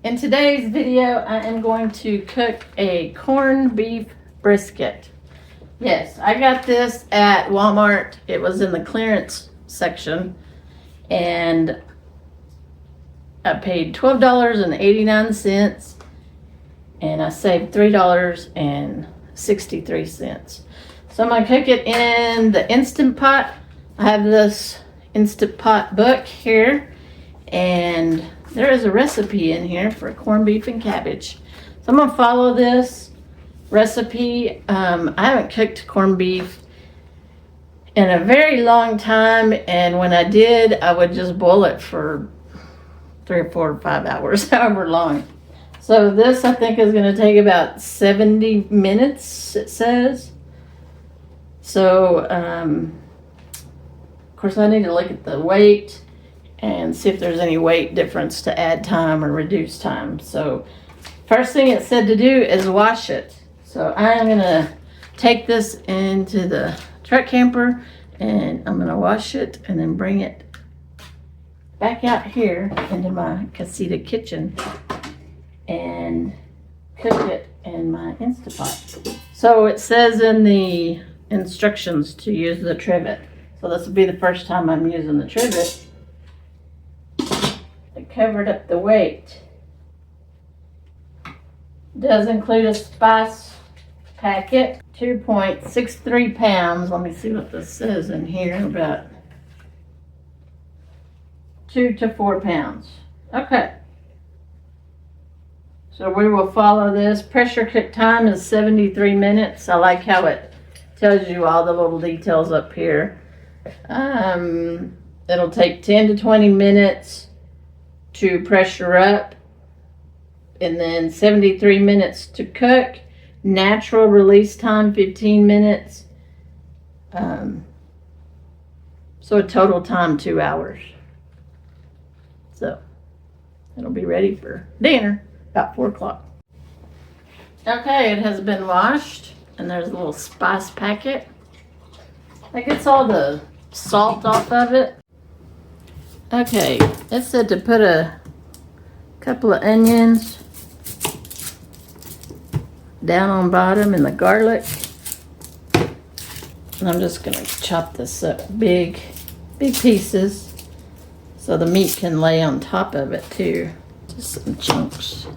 In today's video, I am going to cook a corned beef brisket. Yes, I got this at Walmart. It was in the clearance section, and I paid $12.89, and I saved $3.63. So I'm gonna cook it in the Instant Pot. I have this Instant Pot book here, and there is a recipe in here for corned beef and cabbage. So I'm gonna follow this recipe. I haven't cooked corned beef in a very long time, and when I did, I would just boil it for 3 or 4 or 5 hours, however long. So this, I think, is gonna take about 70 minutes, it says. So, of course, I need to look at the weight and see if there's any weight difference to add time or reduce time. So first thing it said to do is wash it. So I'm gonna take this into the truck camper and I'm gonna wash it and then bring it back out here into my casita kitchen and cook it in my Instapot. So it says in the instructions to use the trivet. So this will be the first time I'm using the trivet. It covered up the weight. Does include a spice packet, 2.63 pounds. Let me see what this says in here, about 2 to 4 pounds. Okay. So we will follow this. Pressure cook time is 73 minutes. I like how it tells you all the little details up here. It'll take 10 to 20 minutes to pressure up, and then 73 minutes to cook. Natural release time 15 minutes. So a total time 2 hours. So it'll be ready for dinner about 4 o'clock. Okay, it has been washed, and there's a little spice packet that gets all the salt off of it. Okay, it said to put a couple of onions down on bottom and the garlic. And I'm just gonna chop this up big pieces so the meat can lay on top of it too. Just some chunks.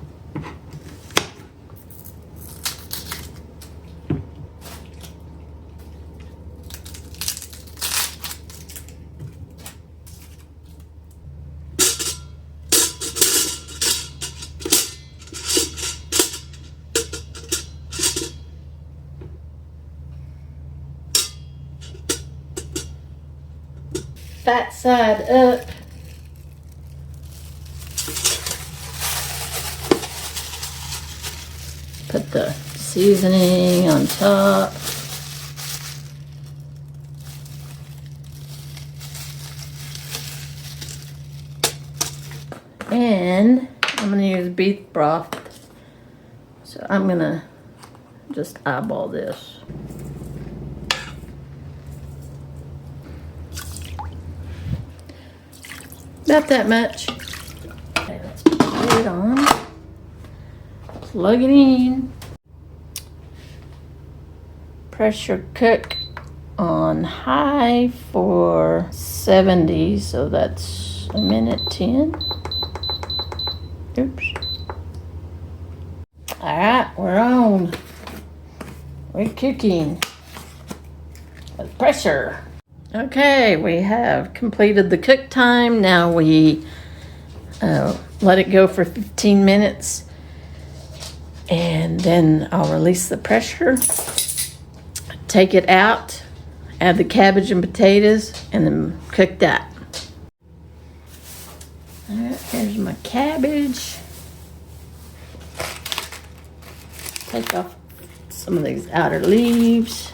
Fat side up. Put the seasoning on top. And I'm gonna use beef broth. So I'm gonna just eyeball this. About that much. Okay, let's put the lid on. Plug it in. Pressure cook on high for 70, so that's a minute 10. Oops. All right, we're on. We're cooking with pressure. Okay, we have completed the cook time. Now we let it go for 15 minutes, and then I'll release the pressure, take it out, add the cabbage and potatoes, and then cook that. All right, here's my cabbage. Take off some of these outer leaves.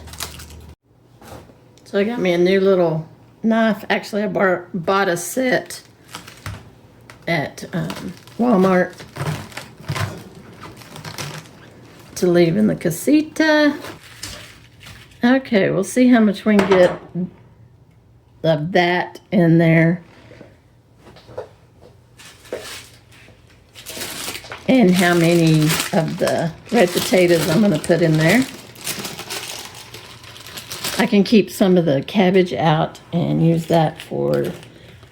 So I got me a new little knife. Actually, I bought a set at Walmart to leave in the casita. Okay, we'll see how much we can get of that in there. and how many of the red potatoes I'm going to put in there. I can keep some of the cabbage out and use that for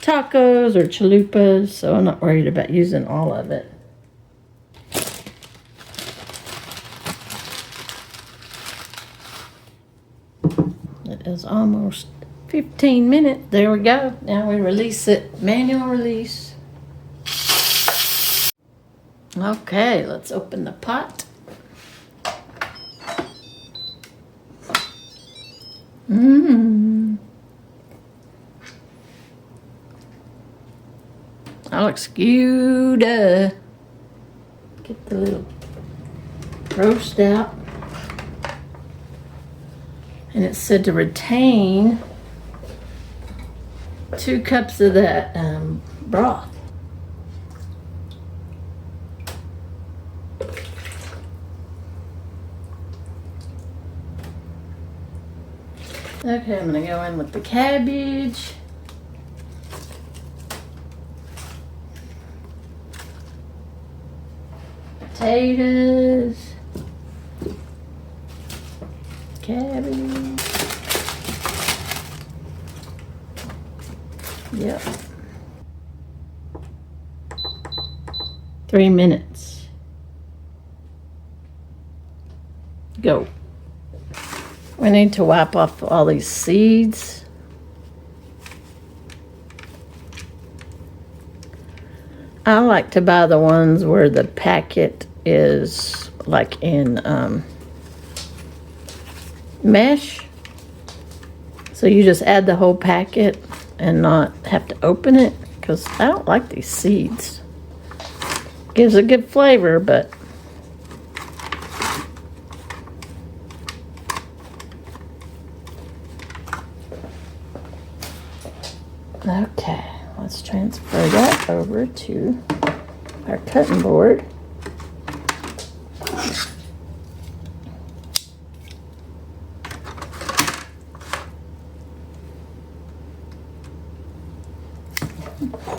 tacos or chalupas, so I'm not worried about using all of it. It is almost 15 minutes. There we go. Now we release it. Manual release. Okay, let's open the pot. That looks good. Get the little roast out. And it said to retain 2 cups of that broth. Okay, I'm gonna go in with the cabbage. Potatoes. Cabbage. Yep. 3 minutes. Go. We need to wipe off all these seeds. I like to buy the ones where the packet is like in mesh. So you just add the whole packet and not have to open it, because I don't like these seeds. Gives a good flavor, but okay, let's transfer that over to our cutting board.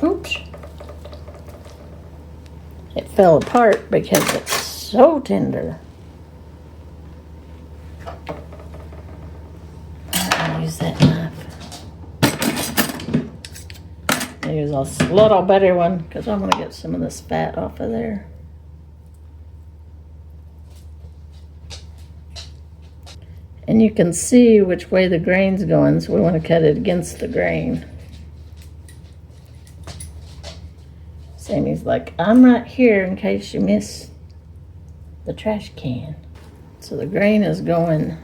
Oops. It fell apart because it's so tender. I'll use that knife. I'll use a little better one because I'm going to get some of this fat off of there. And you can see which way the grain's going, so we want to cut it against the grain. Sammy's like, I'm right here in case you miss the trash can. So the grain is going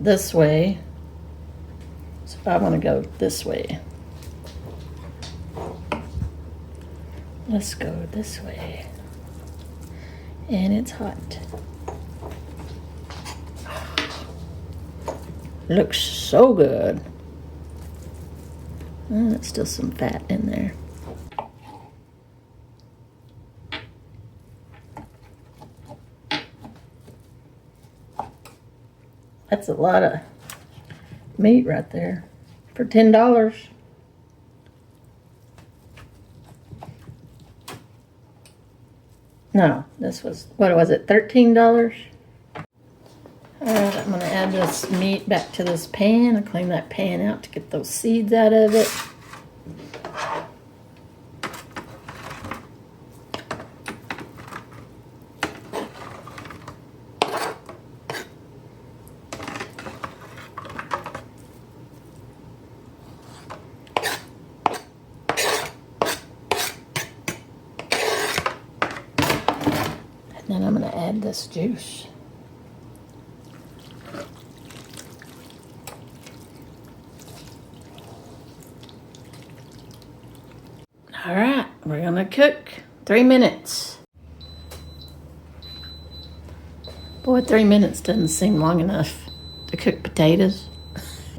this way. So I want to go this way. Let's go this way. And it's hot. Looks so good. Oh, there's still some fat in there. That's a lot of meat right there for $10. No, this was, what was it, $13? Alright, I'm going to add this meat back to this pan. I'll clean that pan out to get those seeds out of it. And then I'm going to add this juice. All right, we're going to cook 3 minutes. Boy, 3 minutes doesn't seem long enough to cook potatoes.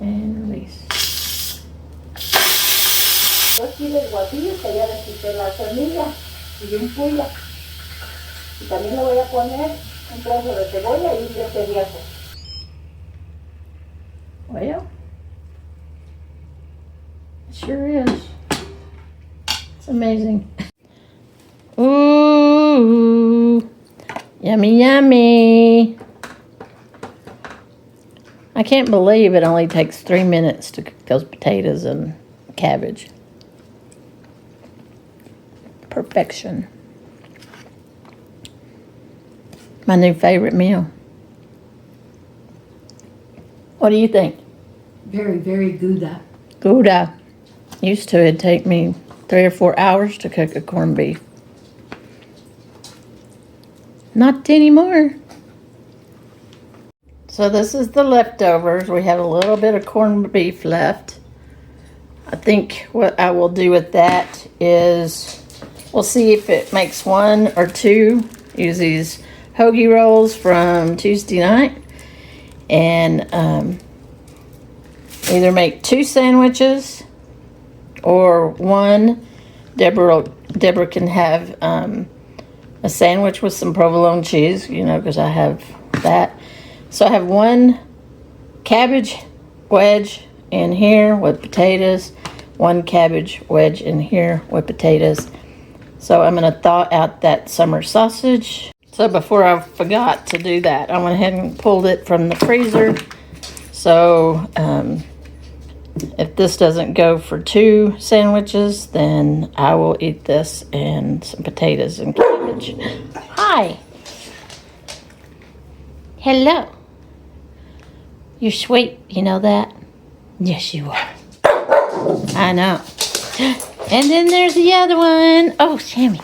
And release. Dos chiles guajillos, que ya les quité la semilla y un puya. Y también le voy a poner un trozo de cebolla y un diente de ajo. Well, it sure is. It's amazing. Ooh, Ooh, yummy, yummy. I can't believe it only takes 3 minutes to cook those potatoes and cabbage. Perfection. My new favorite meal. What do you think? Very, very Gouda. Gouda. Used to, it'd take me 3 or 4 hours to cook a corned beef. Not anymore. So this is the leftovers. We have a little bit of corned beef left. I think what I will do with that is, we'll see if it makes 1 or 2. Use these hoagie rolls from Tuesday night. And either make 2 sandwiches or 1. Deborah can have a sandwich with some provolone cheese, you know, because I have that. So I have 1 cabbage wedge in here with potatoes, 1 cabbage wedge in here with potatoes. So I'm going to thaw out that summer sausage. So before I forgot to do that, I went ahead and pulled it from the freezer. So if this doesn't go for 2 sandwiches, then I will eat this and some potatoes and cabbage. Hi. Hello. You're sweet, you know that? Yes, you are. I know. And then there's the other one. Oh, Sammy.